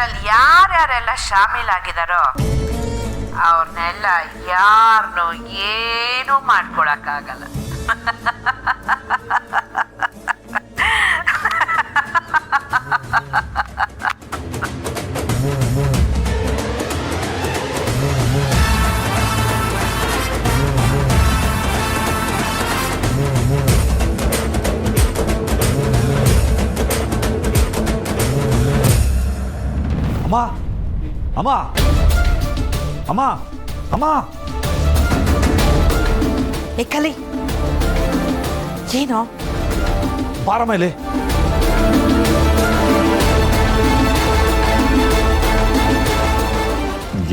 ಇದ್ರಲ್ಲಿ ಯಾರ್ಯಾರೆಲ್ಲ ಶಾಮೀಲಾಗಿದಾರೋ ಅವ್ರನ್ನೆಲ್ಲ ಯಾರನ್ನೂ ಏನೂ ಮಾಡ್ಕೊಳಕ್ಕಾಗಲ್ಲ. ಅಮ್ಮ ಅಮ್ಮ ಅಮ್ಮ ಅಮ್ಮ ಕಲಿ ಏನೋ ಬಾರ ಮೇಲೆ.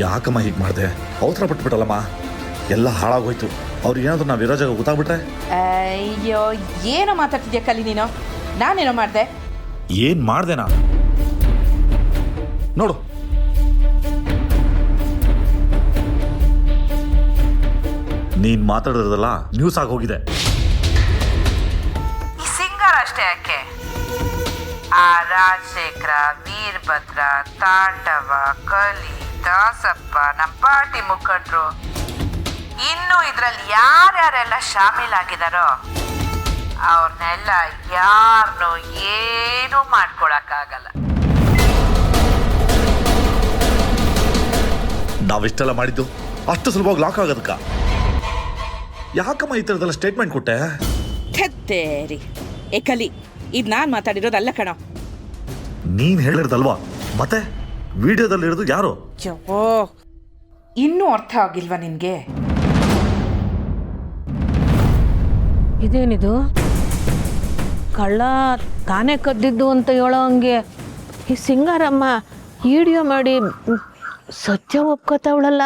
ಯಾಕಮ್ಮ ಹೀಗೆ ಮಾಡಿದೆ? ಅವಸರ ಪಟ್ಬಿಟ್ಟಲ್ಲಮ್ಮ, ಎಲ್ಲ ಹಾಳಾಗೋಯ್ತು. ಅವ್ರಿಗೆ ಏನಾದ್ರು ನಾವು ಇರೋ ಜಾಗ ಗೊತ್ತಾಗ್ಬಿಟ್ರೆ? ಅಯ್ಯೋ ಏನೋ ಮಾತಾಡ್ತಿದ್ಯಾ ಕಲಿ ನೀನು. ನಾನೇನೋ ಮಾಡಿದೆ? ಏನ್ ಮಾಡ್ದೇನಾ? ನೋಡು, ನೀನ್ ಮಾತಾಡಿದ್ರಲ್ಲ ನ್ಯೂಸ್ ಆಗೋಗಿದೆ. ಈ ಸಿಂಗರ್ ಅಷ್ಟೇ ಯಾಕೆ, ಆ ರಾಜಶೇಖರ, ವೀರಭದ್ರ, ತಾಂಡವ, ಕಲಿ, ದಾಸಪ್ಪ, ನಮ್ಮ ಪಾರ್ಟಿ ಮುಖಂಡರು, ಇನ್ನು ಇದ್ರಲ್ಲಿ ಯಾರ್ಯಾರೆಲ್ಲ ಶಾಮೀಲಾಗಿದಾರೋ ಅವ್ರನ್ನೆಲ್ಲ ಯಾರನ್ನೂ ಏನೂ ಮಾಡ್ಕೊಳಕ್ಕಾಗಲ್ಲ. ನಾವಿಷ್ಟೆಲ್ಲ ಮಾಡಿದ್ದು ಅಷ್ಟು ಸುಲಭವಾಗಿ ಲಾಕ್ ಆಗೋದಕ್ಕ? ಯಾಕಮ್ಮ ಈ ಥರದೆಲ್ಲ ಸ್ಟೇಟ್ಮೆಂಟ್ ಕೊಟ್ಟೆ? ಥತ್ತೇರಿ ಕಲಿ, ಇದು ನಾನು ಮಾತಾಡಿರೋದಲ್ಲ ಕಣ. ನೀನ್ ಹೇಳಿರೋದಲ್ವಾ? ಮತ್ತೆ ವಿಡಿಯೋದಲ್ಲಿರೋದು ಯಾರು? ಓ, ಇನ್ನೂ ಅರ್ಥ ಆಗಿಲ್ವಾ ನಿನ್ಗೆ? ಇದೇನಿದು? ಕಳ್ಳ ತಾನೇ ಕದ್ದಿದ್ದು ಅಂತ ಹೇಳೋ ಹಂಗೆ ಈ ಸಿಂಗಾರಮ್ಮ ವಿಡಿಯೋ ಮಾಡಿ ಸತ್ಯ ಒಪ್ಕೋತಾವಳಲ್ಲ.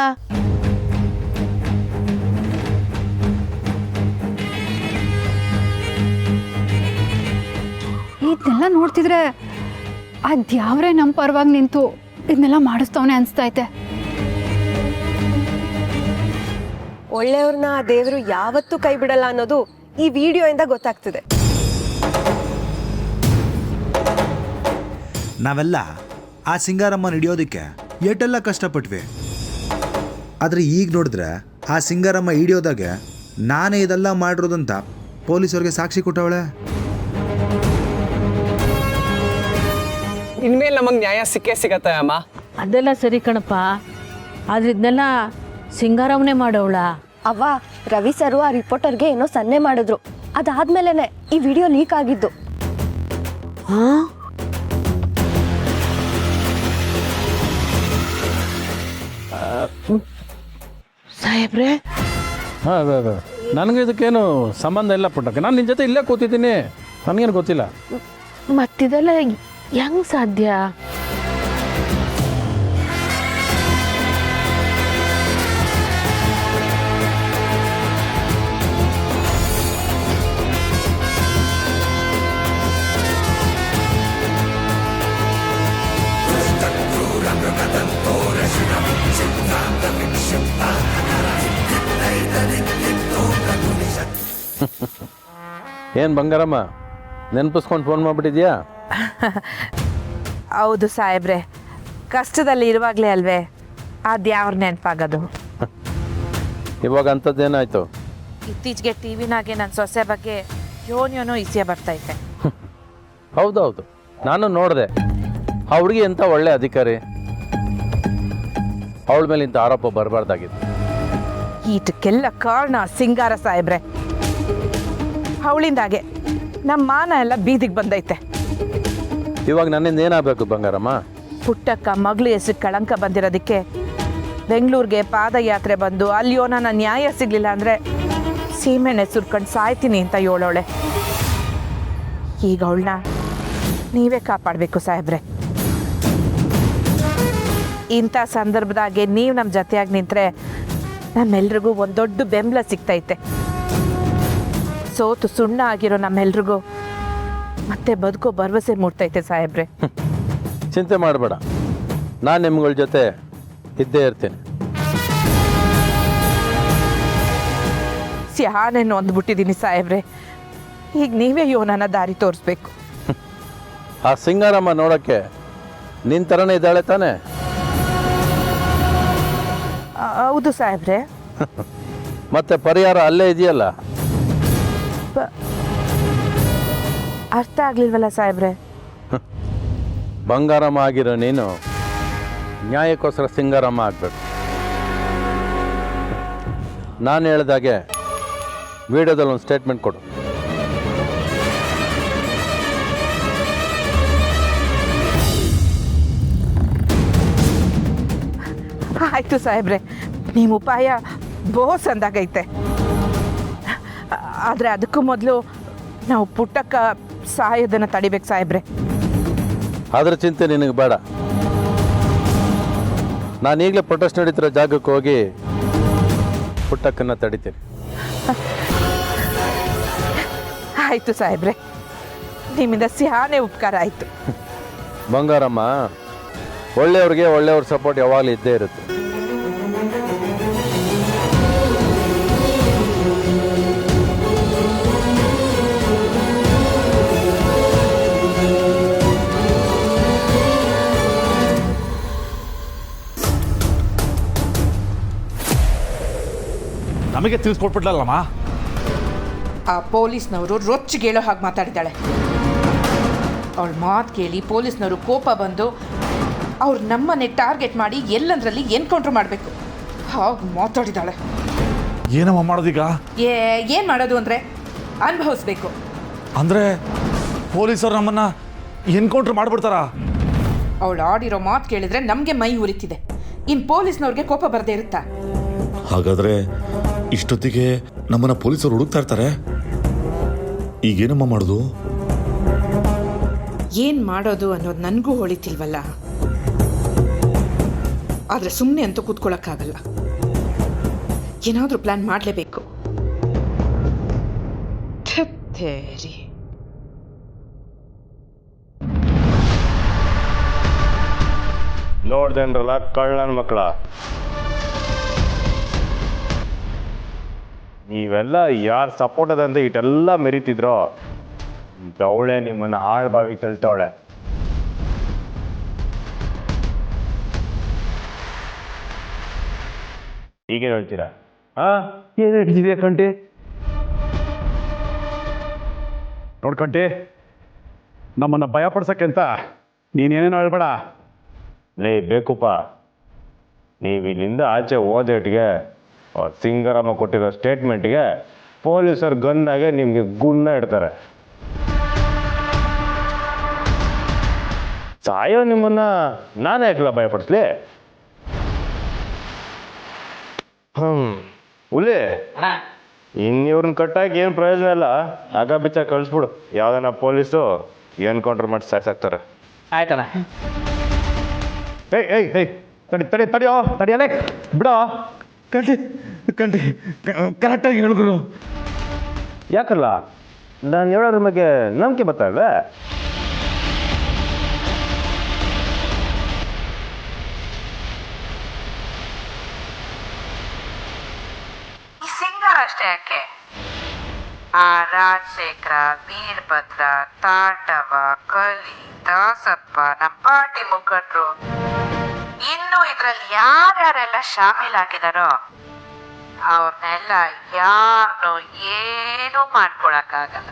ಇದನ್ನೆಲ್ಲ ನೋಡ್ತಿದ್ರೆ ಅದ್ಯಾವ್ರೇ ನಮ್ಮ ಪರವಾಗಿ ನಿಂತು ಇದನ್ನೆಲ್ಲ ಮಾಡಿಸ್ತವನೆ ಅನಿಸ್ತೈತೆ. ಒಳ್ಳೆಯವ್ರನ್ನ ದೇವರು ಯಾವತ್ತೂ ಕೈ ಬಿಡಲ್ಲ ಅನ್ನೋದು ಈ ವಿಡಿಯೋಯಿಂದ ಗೊತ್ತಾಗ್ತಿದೆ. ನಾವೆಲ್ಲ ಆ ಸಿಂಗಾರಮ್ಮನ ಹಿಡಿಯೋದಕ್ಕೆ ಎಷ್ಟೆಲ್ಲ ಕಷ್ಟಪಟ್ವಿ. ಆದರೆ ಈಗ ನೋಡಿದ್ರೆ ಆ ಸಿಂಗಾರಮ್ಮ ಹಿಡಿಯೋದಾಗೆ ನಾನೇ ಇದೆಲ್ಲ ಮಾಡಿರೋದಂತ ಪೊಲೀಸವ್ರಿಗೆ ಸಾಕ್ಷಿ ಕೊಟ್ಟವಳೆ. ಇನ್ಮೇಲೆ ನಮಗೆ ನ್ಯಾಯ ಸಿಕ್ಕೇ ಸಿಗತ್ತೆ ಅಮ್ಮ. ಅದೆಲ್ಲ ಸರಿ ಕಣಪ್ಪ, ಆದ್ರೆ ಇದನ್ನೆಲ್ಲ ಸಿಂಗಾರಮ್ಮನೇ ಮಾಡೋವಳ. ಅವ್ವ, ರವಿ ಸರು ಆ ರಿಪೋರ್ಟರ್ಗೆ ಏನೋ ಸನ್ನೆ ಮಾಡಿದ್ರು. ಅದಾದ್ಮೇಲೆ ಈ ವಿಡಿಯೋ ಲೀಕ್ ಆಗಿದ್ದು. ಸಾಹೇಬ್ರೆ, ಹಾಂ ನನಗೆ ಇದಕ್ಕೇನು ಸಂಬಂಧ ಇಲ್ಲ ಪುಟ್ಟಕ್ಕೆ. ನಾನು ನಿನ್ನ ಜೊತೆ ಇಲ್ಲೇ ಕೂತಿದ್ದೀನಿ, ನನಗೇನು ಗೊತ್ತಿಲ್ಲ. ಮತ್ತಿದೆಲ್ಲ ಹೆಂಗ್ ಸಾಧ್ಯ? ಏನು ಬಂಗಾರಮ್ಮ, ನೆನಪಿಸ್ಕೊಂಡು ಫೋನ್ ಮಾಡಿಬಿಟ್ಟಿದ್ಯಾ? ಹೌದು ಸಾಹೇಬ್ರೆ, ಕಷ್ಟದಲ್ಲಿ ಇರುವಾಗಲೇ ಅಲ್ವೇ ಅದ್ಯಾವ್ರ ನೆನಪಾಗೋದು. ಇವಾಗ ಅಂಥದ್ದೇನಾಯ್ತು? ಇತ್ತೀಚೆಗೆ ಟಿವಿನಾಗೆ ನನ್ನ ಸೊಸೆ ಬಗ್ಗೆ ಯೋನ್ಯೋನೋ ಇಸಿಯ ಬರ್ತೈತೆ. ಹೌದೌದು, ನಾನು ನೋಡಿದೆ. ಆ ಹುಡುಗಿ ಎಂಥ ಒಳ್ಳೆ ಅಧಿಕಾರಿ, ಅವಳ ಮೇಲೆ ಇಂಥ ಆರೋಪ ಬರಬಾರ್ದಾಗಿತ್ತು. ಈಟಕ್ಕೆಲ್ಲ ಕಾರಣ ಸಿಂಗಾರ ಸಾಹೇಬ್ರೆ. ಅವಳಿಂದಾಗೆ ನಮ್ಮ ಮಾನ ಎಲ್ಲ ಬೀದಿಗೆ ಬಂದೈತೆ. ಇವಾಗ ನನ್ನಿಂದ ಏನಾಗಬೇಕು ಬಂಗಾರಮ್ಮ? ಪುಟ್ಟಕ್ಕ ಮಗಳು ಹೆಸರು ಕಳಂಕ ಬಂದಿರೋದಕ್ಕೆ ಬೆಂಗಳೂರಿಗೆ ಪಾದಯಾತ್ರೆ ಬಂದು ಅಲ್ಲಿಯೋ ನನ್ನ ನ್ಯಾಯ ಸಿಗಲಿಲ್ಲ ಅಂದರೆ ಸೀಮೆಣ್ಣೆ ಸುರ್ಕೊಂಡು ಸಾಯ್ತೀನಿ ಅಂತ ಹೇಳೋಳೆ. ಈಗ ಅವಳನ್ನ ನೀವೇ ಕಾಪಾಡಬೇಕು ಸಾಹೇಬ್ರೆ. ಇಂಥ ಸಂದರ್ಭದಾಗೆ ನೀವು ನಮ್ಮ ಜೊತೆಯಾಗಿ ನಿಂತರೆ ನಮ್ಮೆಲ್ರಿಗೂ ಒಂದು ದೊಡ್ಡ ಬೆಂಬಲ ಸಿಗ್ತೈತೆ. ಸೋತು ಸುಣ್ಣ ಆಗಿರೋ ನಮ್ಮೆಲ್ರಿಗೂ ಮತ್ತೆ ಬದುಕೋ ಭರವಸೆ ಮೂಡ್ತೈತೆ ಸಾಹೇಬ್ರೆ. ಚಿಂತೆ ಮಾಡಬೇಡ, ನಾನು ನಿಮ್ಗಳ ಜೊತೆ ಇದ್ದೇ ಇರ್ತೀನಿ. ಸ್ಯಾನೆ ನೊಂದ್ಬಿಟ್ಟಿದ್ದೀನಿ ಸಾಹೇಬ್ರೆ. ಈಗ ನೀವೇ ಯೋನನ ದಾರಿ ತೋರಿಸ್ಬೇಕು. ಆ ಸಿಂಗಾರಮ್ಮ ನೋಡೋಕ್ಕೆ ನಿನ್ನ ಥರನೇ ಇದ್ದಾಳೆ ತಾನೇ? ಹೌದು ಸಾಹೇಬ್ರೆ. ಮತ್ತೆ ಪರಿಹಾರ ಅಲ್ಲೇ ಇದೆಯಲ್ಲ. ಅರ್ಥ ಆಗ್ಲಿಲ್ವಲ್ಲ ಸಾಹೇಬ್ರೆ. ಬಂಗಾರಮ್ಮ ಆಗಿರೋ ನೀನು ನ್ಯಾಯಕ್ಕೋಸ್ಕರ ಸಿಂಗಾರಮ್ಮ ಆಗಬೇಕು. ನಾನು ಹೇಳ್ದಾಗೆ ವಿಡಿಯೋದಲ್ಲಿ ಒಂದು ಸ್ಟೇಟ್ಮೆಂಟ್ ಕೊಡು. ಆಯಿತು ಸಾಹೇಬ್ರೆ, ನಿಮ್ಮ ಉಪಾಯ ಬೋಸ್ ಅಂದಾಗೈತೆ. ಆದರೆ ಅದಕ್ಕೂ ಮೊದಲು ನಾವು ಪುಟ್ಟಕ್ಕ ಸಾಯೋದನ್ನು ತಡಿಬೇಕು ಸಾಹೇಬ್ರೆ. ಅದ್ರ ಚಿಂತೆ ನಿನಗೆ ಬೇಡ. ನಾನು ಈಗಲೇ ಪ್ರೊಟೆಸ್ಟ್ ನಡೀತಿರೋ ಜಾಗಕ್ಕೆ ಹೋಗಿ ಪುಟ್ಟಕ್ಕನ್ನು ತಡಿತೀನಿ. ಆಯಿತು ಸಾಹೇಬ್ರೆ, ನಿಮ್ಮಿಂದ ಸಿಹಾನೇ ಉಪಕಾರ ಆಯಿತು. ಬಂಗಾರಮ್ಮ, ಒಳ್ಳೆಯವ್ರಿಗೆ ಒಳ್ಳೆಯವ್ರ ಸಪೋರ್ಟ್ ಯಾವಾಗಲೂ ಇದ್ದೇ ಇರುತ್ತೆ. ನಮಗೆ ತಿಳಿಸ್ಕೊಟ್ಬಿಡ್ಲಲ್ಲಮ್ಮ. ಆ ಪೊಲೀಸ್ನವರು ರೊಚ್ಚಿಗೇಳೋ ಹಾಗೆ ಮಾತಾಡಿದ್ದಾಳೆ. ಅವಳ ಮಾತು ಕೇಳಿ ಪೊಲೀಸ್ನವರು ಕೋಪ ಬಂದು ಅವ್ರು ನಮ್ಮನ್ನೇ ಟಾರ್ಗೆಟ್ ಮಾಡಿ ಎಲ್ಲಂದ್ರಲ್ಲಿ ಎನ್ಕೌಂಟ್ರ್ ಮಾಡಬೇಕು ಹಾಗೆ ಮಾತಾಡಿದ್ದಾಳೆ. ಏನಮ್ಮ ಮಾಡೋದೀಗ? ಏನು ಮಾಡೋದು ಅಂದರೆ ಅನುಭವಿಸ್ಬೇಕು. ಅಂದರೆ ಪೊಲೀಸರು ನಮ್ಮನ್ನು ಎನ್ಕೌಂಟ್ರ್ ಮಾಡಿಬಿಡ್ತಾರ? ಅವಳು ಆಡಿರೋ ಮಾತು ಕೇಳಿದ್ರೆ ನಮಗೆ ಮೈ ಉರಿತಿದೆ. ಇನ್ನು ಪೊಲೀಸ್ನವ್ರಿಗೆ ಕೋಪ ಬರದೇ ಇರುತ್ತಾ? ಹಾಗಾದರೆ ಇಷ್ಟೊತ್ತಿಗೆ ನಮ್ಮನ್ನು ಪೊಲೀಸರು ಹುಡುಕ್ತಾ ಇರ್ತಾರೆ. ಈಗೇನಮ್ಮ ಮಾಡೋದು? ಏನು ಮಾಡೋದು ಅನ್ನೋದು ನನಗೂ ಹೊಳಿತಿಲ್ವಲ್ಲ. ಆದರೆ ಸುಮ್ಮನೆ ಅಂತೂ ಕೂತ್ಕೊಳ್ಳೋಕ್ಕಾಗಲ್ಲ. ಏನಾದರೂ ಪ್ಲ್ಯಾನ್ ಮಾಡಲೇಬೇಕು. ನೋಡ್ದೇನ್ರಲ್ಲ ಕಳ್ಳನ ಮಕ್ಕಳ, ನೀವೆಲ್ಲ ಯಾರು ಸಪೋರ್ಟ್ ಅದಂತ ಇಟೆಲ್ಲ ಮೆರಿತಿದ್ರೋ ಅವಳೆ ನಿಮ್ಮನ್ನು ಆಳ್ಬಾವಿ ತಳ್ತಾವಳೆ. ಈಗೇನು ಹೇಳ್ತೀರಾ? ಏನು ಹಿಡ್ದಿದ್ಯಾ ಕಂಟಿ? ನೋಡ್ಕಂಟಿ, ನಮ್ಮನ್ನು ಭಯಪಡ್ಸಕ್ಕೆ ಅಂತ ನೀನೇನೇನು ಹೇಳ್ಬೇಡ. ಲೇ ಬೇಕುಪ್ಪ, ನೀವು ಇಲ್ಲಿಂದ ಆಚೆ ಹೋದೇಟಿಗೆ ಸಿಂಗರಮ್ಮ ಕೊಟ್ಟಿರೋ ಸ್ಟೇಟ್ಮೆಂಟ್ಗೆ ಪೊಲೀಸರು ಗನ್ನಾಗೆ ನಿಮಗೆ ಗುನ್ನ ಇಡ್ತಾರೆ. ಸಾಯೋ ನಿಮ್ಮನ್ನ ನಾನೇ ಯಾಕಲ್ಲ ಭಯಪಡಿಸ್ಲಿ? ಹುಲಿ, ಇನ್ನಿವ್ರನ್ನ ಕಟ್ಟಾಗಿ ಏನು ಪ್ರಯೋಜನ ಇಲ್ಲ. ಆಗ ಬಿಚ್ಚ ಕಳಿಸ್ಬಿಡು. ಯಾವ್ದನ ಪೊಲೀಸು ಎನ್ಕೌಂಟ್ರ್ ಮಾಡಿ ಸಾಕ್ತಾರೆ. ಆಯ್ತಣ್ಣ. ಏಯ್ ತಡಿಯೋ ತಡಿಯಲೇ ಬಿಡೋ. ಕಂಟಿ ಕರೆಕ್ಟಾಗಿ ಹೇಳಿದ್ರು. ಯಾಕಲ್ಲ ನಾನು ಹೇಳೋದ್ರ ಬಗ್ಗೆ ನಂಬಿಕೆ ಬರ್ತಾ ಇಲ್ವೇ? ಸಿಂಗಾರ ಅಷ್ಟೇ ಯಾಕೆ, ಆ ರಾಜಶೇಖರ, ವೀರಭದ್ರ, ತಾಂಡವ, ಕಲಿ, ದಾಸಪ್ಪ, ನಮ್ಮ ಪಾರ್ಟಿ ಮುಖಂಡರು, ಇನ್ನು ಇದ್ರಲ್ಲಿ ಯಾರ್ಯಾರೆಲ್ಲ ಶಾಮೀಲಾಗಿದಾರೋ ಅವ್ರನ್ನೆಲ್ಲ ಯಾರನ್ನೂ ಏನೂ ಮಾಡ್ಕೊಳಕ್ಕಾಗಲ್ಲ.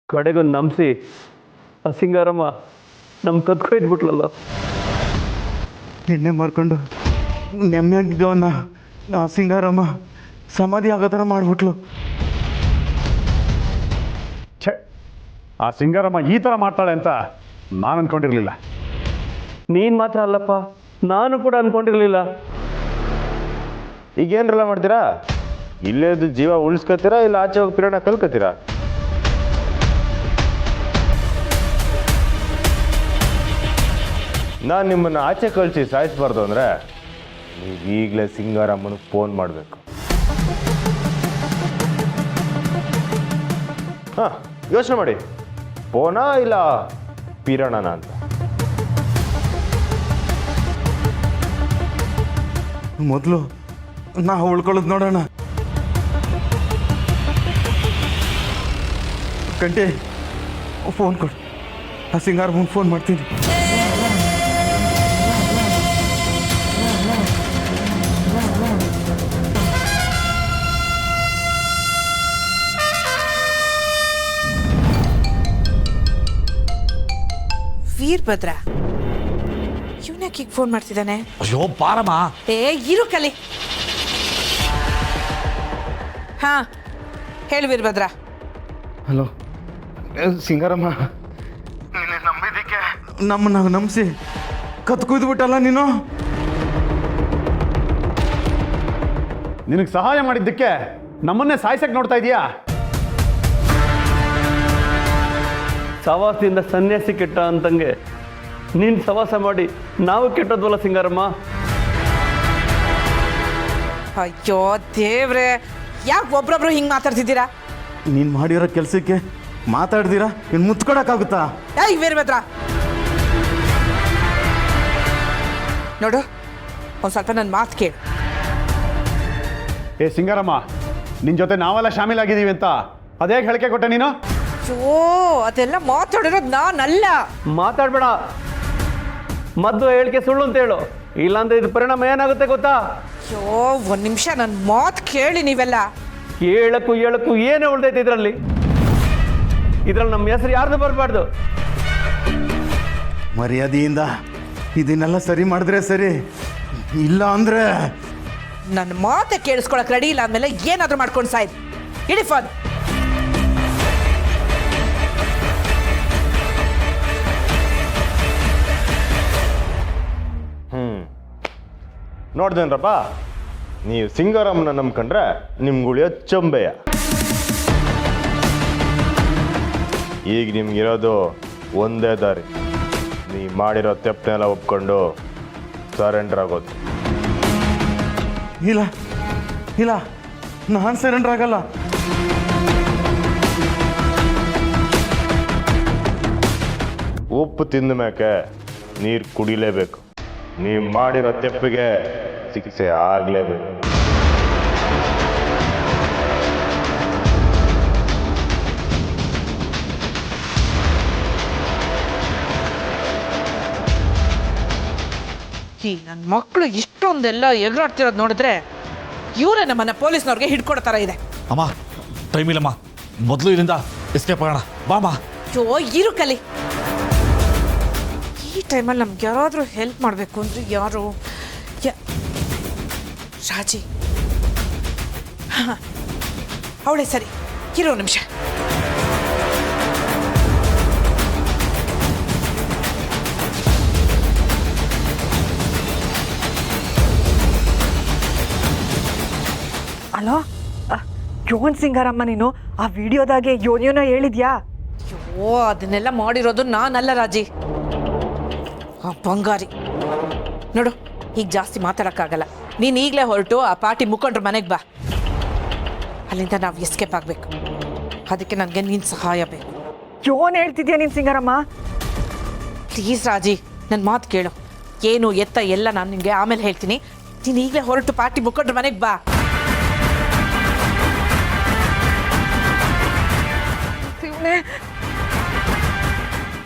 ಕಡೆಗೊಂದು ನಂಬಿಸಿ ಆ ಸಿಂಗಾರಮ್ಮ ನಮ್ಮ ಕದ್ಕೊಯ್ದ್ಬಿಟ್ಲಲ್ಲ. ನಿನ್ನೆ ಮಾರ್ಕೊಂಡು ನೆಮ್ಮದಿಯಾಗಿದ್ದವನ್ನ ಸಿಂಗಾರಮ್ಮ ಸಮಾಧಿ ಆಗೋ ಥರ ಮಾಡಿಬಿಟ್ಲು. ಛೇ, ಆ ಸಿಂಗಾರಮ್ಮ ಈ ಥರ ಮಾಡ್ತಾಳೆ ಅಂತ ನಾನು ಅಂದ್ಕೊಂಡಿರಲಿಲ್ಲ. ನೀನು ಮಾತ್ರ ಅಲ್ಲಪ್ಪ, ನಾನು ಕೂಡ ಅಂದ್ಕೊಂಡಿರಲಿಲ್ಲ. ಈಗೇನ್ರೆಲ್ಲ ಮಾಡ್ತೀರಾ? ಇಲ್ಲೇದು ಜೀವ ಉಳಿಸ್ಕೊತೀರಾ ಇಲ್ಲ ಆಚೆ ಹೋಗಿ ಪಿರಣ ಕಲ್ಕೋತೀರಾ? ನಾನು ನಿಮ್ಮನ್ನು ಆಚೆ ಕಳಿಸಿ ಸಾಯಿಸ್ಬಾರ್ದು ಅಂದರೆ ನೀವು ಈಗಲೇ ಸಿಂಗಾರಮ್ಮನಿಗೆ ಫೋನ್ ಮಾಡಬೇಕು. ಹಾಂ, ಯೋಚನೆ ಮಾಡಿ, ಫೋನಾ ಇಲ್ಲ ಪಿರಣನ ಅಂತ. ಮೊದಲು ನಾವು ಉಳ್ಕೊಳ್ಳೋದು ನೋಡೋಣ. ಗಂಟೆ ಫೋನ್ ಕೊಡು, ಆ ಸಿಂಗಾರಮ್ಮಂಗೆ ಫೋನ್ ಮಾಡ್ತೀನಿ. ವೀರಭದ್ರ ಇವನ್ಯಾಕೆ ಈಗ ಫೋನ್ ಮಾಡ್ತಿದ್ದಾನೆ? ಅಯ್ಯೋ ಬಾರಮ್ಮ. ಏ ಇರು ಕಲಿ. ಹಾ ಹೇಳು ವೀರಭದ್ರ. ಹಲೋ ಸಿಂಗಾರಮ್ಮ, ನೀನು ನಂಬಿದ್ದಕ್ಕೆ ನಮ್ಮನ್ನ ನಂಬಿಸಿ ಕತ್ ಕುಯ್ದುಬಿಟ್ಟಲ್ಲ ನೀನು. ನಿನಗೆ ಸಹಾಯ ಮಾಡಿದ್ದಕ್ಕೆ ನಮ್ಮನ್ನೇ ಸಾಯ್ಸಕ್ಕೆ ನೋಡ್ತಾ ಇದೀಯಾ? ಸವಾಸದಿಂದ ಸನ್ಯಾಸಿ ಕೆಟ್ಟ ಅಂತಂಗೆ ನೀನು ಸವಾಸ ಮಾಡಿ ನಾವು ಕೆಟ್ಟದ್ವಲ್ಲ ಸಿಂಗಾರಮ್ಮ. ಅಯ್ಯೋ ದೇವ್ರೆ, ಯಾಕೆ ಒಬ್ರೊಬ್ರು ಹಿಂಗೆ ಮಾತಾಡ್ತಿದ್ದೀರಾ? ನೀನು ಮಾಡಿರೋ ಕೆಲಸಕ್ಕೆ ಮಾತಾಡ್ದಿರಾ ಇನ್ನು ಮುತ್ಕೊಡಕ್ಕಾಗುತ್ತಾ? ಏಯ್ ವೀರಭದ್ರ, ನೋಡು ಒಂದು ಸ್ವಲ್ಪ ನನ್ನ ಮಾತು ಕೇಳು. ಏ ಸಿಂಗಾರಮ್ಮ, ನಿನ್ನ ಜೊತೆ ನಾವೆಲ್ಲ ಶಾಮೀಲಾಗಿದ್ದೀವಿ ಅಂತ ಅದೇ ಹೇಳಿಕೆ ಕೊಟ್ಟೆ ನೀನು? ಅಯ್ಯೋ ಅದೆಲ್ಲ ಮಾತಾಡಿರೋದು ನಾನಲ್ಲ. ಮಾತಾಡ್ಬೇಡ, ಮದ್ದು ಹೇಳಿಕೆ ಸುಳ್ಳು ಅಂತ ಹೇಳು, ಇಲ್ಲಾಂದ್ರೆ ಇದು ಪರಿಣಾಮ ಏನಾಗುತ್ತೆ ಗೊತ್ತಾ? ಅಯ್ಯೋ ಒಂದು ನಿಮಿಷ ನನ್ನ ಮಾತು ಕೇಳಿ ನೀವೆಲ್ಲ. ಹೇಳಕ್ಕೂ ಏನೇ ಉಳ್ದೈತೆ ಇದರಲ್ಲಿ ನಮ್ಮ ಹೆಸರು ಯಾರ್ದು ಬರಬಾರ್ದು. ಮರ್ಯಾದೆಯಿಂದ ಇದನ್ನೆಲ್ಲ ಸರಿ ಮಾಡಿದ್ರೆ ಸರಿ, ಇಲ್ಲ ಅಂದ್ರೆ ನನ್ನ ಮಾತೆ ಕೇಳಿಸ್ಕೊಳಕ್ ರೆಡಿ ಇಲ್ಲ ಅಂದಮೇಲೆ ಏನಾದರೂ ಮಾಡ್ಕೊಂಡು ಸಾಯ್ದು ಇಡಿ ಫೋನ್. ನೋಡ್ದೇನ್ರಪ್ಪ, ನೀವು ಸಿಂಗಾರಮ್ಮನ ನಂಬ್ಕೊಂಡ್ರೆ ನಿಮ್ಗೆ ಉಳಿಯೋ ಚಂಬೆಯ. ಈಗ ನಿಮ್ಗಿರೋದು ಒಂದೇ ದಾರಿ, ನೀವು ಮಾಡಿರೋ ತಪ್ಪನೆಲ್ಲ ಒಪ್ಕೊಂಡು ಸರೆಂಡರ್ ಆಗೋದು. ಇಲ್ಲ ಇಲ್ಲ, ನಾನು ಸರೆಂಡರ್ ಆಗಲ್ಲ. ಉಪ್ಪು ತಿಂದ ಮೇಕೆ ನೀರು ಕುಡಿಲೇಬೇಕು. ನೀವು ಮಾಡಿರೋ ತಪ್ಪಿಗೆ ಶಿಕ್ಷೆ ಆಗಲೇಬೇಕು. ಈ ನನ್ನ ಮಕ್ಕಳು ಇಷ್ಟೊಂದೆಲ್ಲ ಎಗರಾಡ್ತಿರೋದು ನೋಡಿದ್ರೆ ಇವರೇ ನಮ್ಮನ್ನ ಪೊಲೀಸ್ನವ್ರಿಗೆ ಹಿಡ್ಕೊಡೋ ಥರ ಇದೆ. ಅಮ್ಮ ಟೈಮ್ ಇಲ್ಲಮ್ಮ, ಮೊದಲು ಇದರಿಂದ ಎಸ್ಕೇಪ್ ಆಗೋಣ ಬಾಮ್ಮ. ಅಯ್ಯೋ ಇರು ಕಲಿ. ಈ ಟೈಮಲ್ಲಿ ನಮ್ಗೆ ಯಾರಾದರೂ ಹೆಲ್ಪ್ ಮಾಡಬೇಕು ಅಂದ್ರೆ ಯಾರು? ರಾಜಿ. ಹಾಂ ಅವಳೇ ಸರಿ, ಇರೋ ನಿಮಿಷ. ಅಲೋ, ಯೋನ್ ಸಿಂಗಾರಮ್ಮ, ನೀನು ಆ ವಿಡಿಯೋದಾಗೆ ಯೋನ್ಯೋನ ಹೇಳಿದ್ಯಾ? ಅಯ್ಯೋ ಅದನ್ನೆಲ್ಲ ಮಾಡಿರೋದು ನಾನಲ್ಲ ರಾಜಿ, ಆ ಬಂಗಾರಿ. ನೋಡು ಈಗ ಜಾಸ್ತಿ ಮಾತಾಡೋಕ್ಕಾಗಲ್ಲ, ನೀನು ಈಗಲೇ ಹೊರಟು ಆ ಪಾರ್ಟಿ ಮುಖಂಡ್ರ ಮನೆಗೆ ಬಾ. ಅಲ್ಲಿಂದ ನಾವು ಎಸ್ಕೇಪ್ ಆಗಬೇಕು. ಅದಕ್ಕೆ ನನಗೆ ನೀನು ಸಹಾಯ ಬೇಕು. ಯೋನ್ ಹೇಳ್ತಿದ್ಯಾ ನೀನು ಸಿಂಗಾರಮ್ಮ? ಪ್ಲೀಸ್ ರಾಜಿ, ನನ್ನ ಮಾತು ಕೇಳು. ಏನು ಎತ್ತ ಎಲ್ಲ ನಾನು ನಿನಗೆ ಆಮೇಲೆ ಹೇಳ್ತೀನಿ. ನೀನು ಈಗಲೇ ಹೊರಟು ಪಾರ್ಟಿ ಮುಖಂಡ್ರ ಮನೆಗೆ ಬಾ.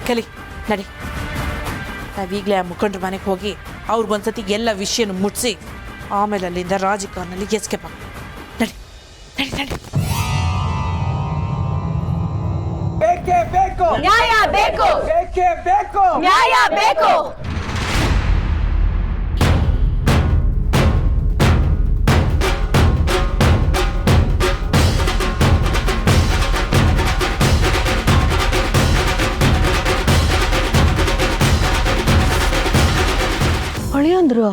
ಕಲಿ ನಡಿ, ನಾವೀಗಲೇ ಆ ಮುಖಂಡ್ರ ಮನೆಗೆ ಹೋಗಿ ಅವ್ರಿಗೊಂದ್ಸತಿ ಎಲ್ಲ ವಿಷಯನ ಮುಟ್ಟಿಸಿ ಆಮೇಲೆ ಅಲ್ಲಿಂದ ರಾಜಕಾರಣದಲ್ಲಿ ಎಸ್ಕೇಪ್ ಆಗ. ನಡಿ ನಡಿ ನಡಿ. ಬೇಕೇ ಬೇಕು, ನ್ಯಾಯ ಬೇಕು, ಬೇಕೇ ಬೇಕು, ನ್ಯಾಯ ಬೇಕು. ಹೊಳೆಯಂದ್ರು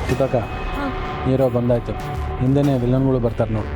ಸುಧಾಕ, ಹೀರೋ ಬಂದಾಯ್ತು, ಹಿಂದೆನೇ ವಿಲನ್ಗಳು ಬರ್ತಾರೆ ನೋಡಿ.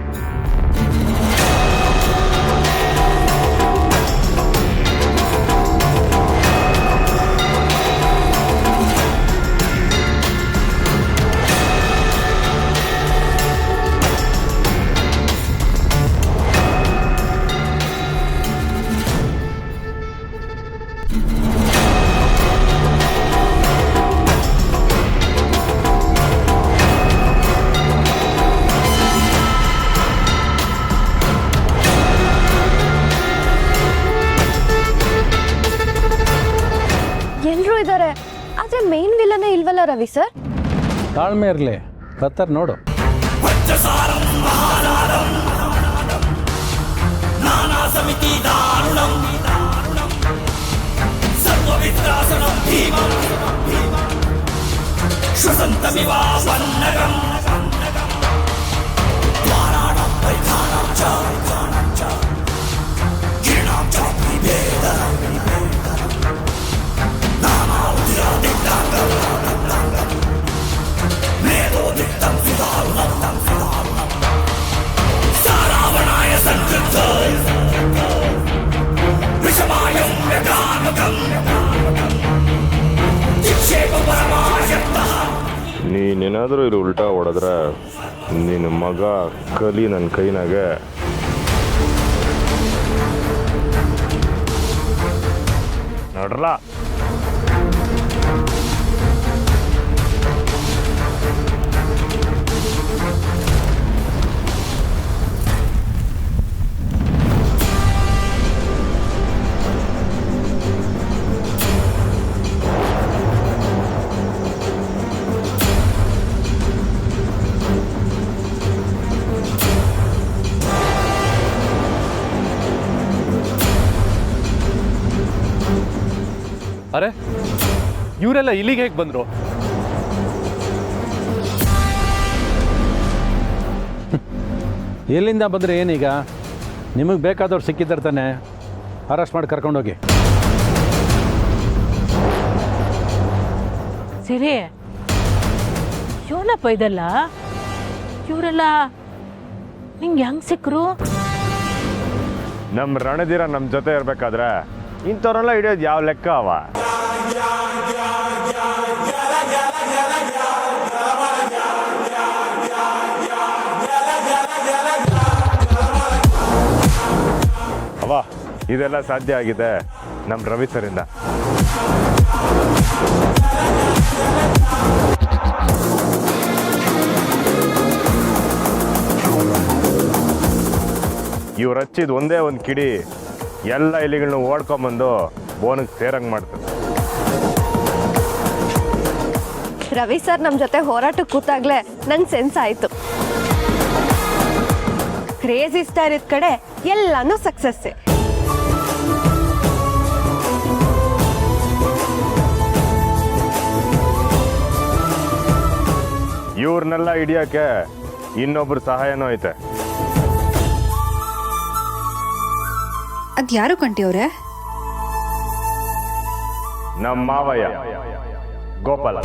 ಆದ್ರೆ ಮೇನ್ ವಿಲನೇ ಇಲ್ವಲ್ಲ ರವಿ ಸರ್? ತಾಳ್ಮೆ ಇರಲಿ, ಬರ್ತಾರೆ ನೋಡು. ನೀನೇನಾದರೂ ಇಲ್ಲಿ ಉಲ್ಟಾ ಹೊಡೆದ್ರೆ ನಿನ್ನ ಮಗ ಕಲಿ ನನ್ನ ಕೈನಾಗೆ. ನೋಡ್ರಲ್ಲ, ಅರೆ ಇವರೆಲ್ಲ ಇಲ್ಲಿಗೆ ಹೇಗೆ ಬಂದರು? ಎಲ್ಲಿಂದ ಬಂದರೆ ಏನೀಗ? ನಿಮಗೆ ಬೇಕಾದವ್ರು ಸಿಕ್ಕಿದ್ದಾರೆ ತಾನೆ, ಅರೆಸ್ಟ್ ಮಾಡಿ ಕರ್ಕೊಂಡೋಗಿ. ಸರಿ, ಏನಪ್ಪ ಇದೆಲ್ಲ? ಇವರೆಲ್ಲ ನಿಂಗೆ ಹೆಂಗೆ ಸಿಕ್ಕರು? ನಮ್ಮ ರಣಧೀರ ನಮ್ಮ ಜೊತೆ ಇರಬೇಕಾದ್ರೆ ಇಂಥವ್ರೆಲ್ಲ ಹಿಡಿಯೋದು ಯಾವ ಲೆಕ್ಕ ಅವ? ಅವ ಇದೆಲ್ಲ ಸಾಧ್ಯ ಆಗಿದೆ ನಮ್ಮ ರವಿ ಸರಿಂದ. ಇವ್ರು ಹಚ್ಚಿದ ಒಂದೇ ಒಂದು ಕಿಡಿ ಎಲ್ಲ ಇಲಿಗಳನ್ನ ಓಡ್ಕೊಂಬಂದು ಬೋನಿಗೆ ಸೇರಂಗೆ ಮಾಡ್ತದೆ. ರವಿ ಸರ್ ನಮ್ಮ ಜೊತೆ ಹೋರಾಟಕ್ಕೆ ಕೂತಾಗ್ಲೇ ನಂಗೆ ಸೆನ್ಸ್ ಆಯಿತು. ಕ್ರೇಜಿ ಸ್ಟಾರ್ ಇದ್ದ ಕಡೆ ಎಲ್ಲಾನು ಸಕ್ಸಸ್ಸೇ. ಇವ್ರನ್ನೆಲ್ಲ ಹಿಡಿಯೋಕ್ಕೆ ಇನ್ನೊಬ್ರು ಸಹಾಯನೂ ಐತೆ. ಅದ್ಯಾರು ಕಂಟಿಯವ್ರೆ? ನಮ್ಮ ಮಾವಯ್ಯ ಗೋಪಾಲ.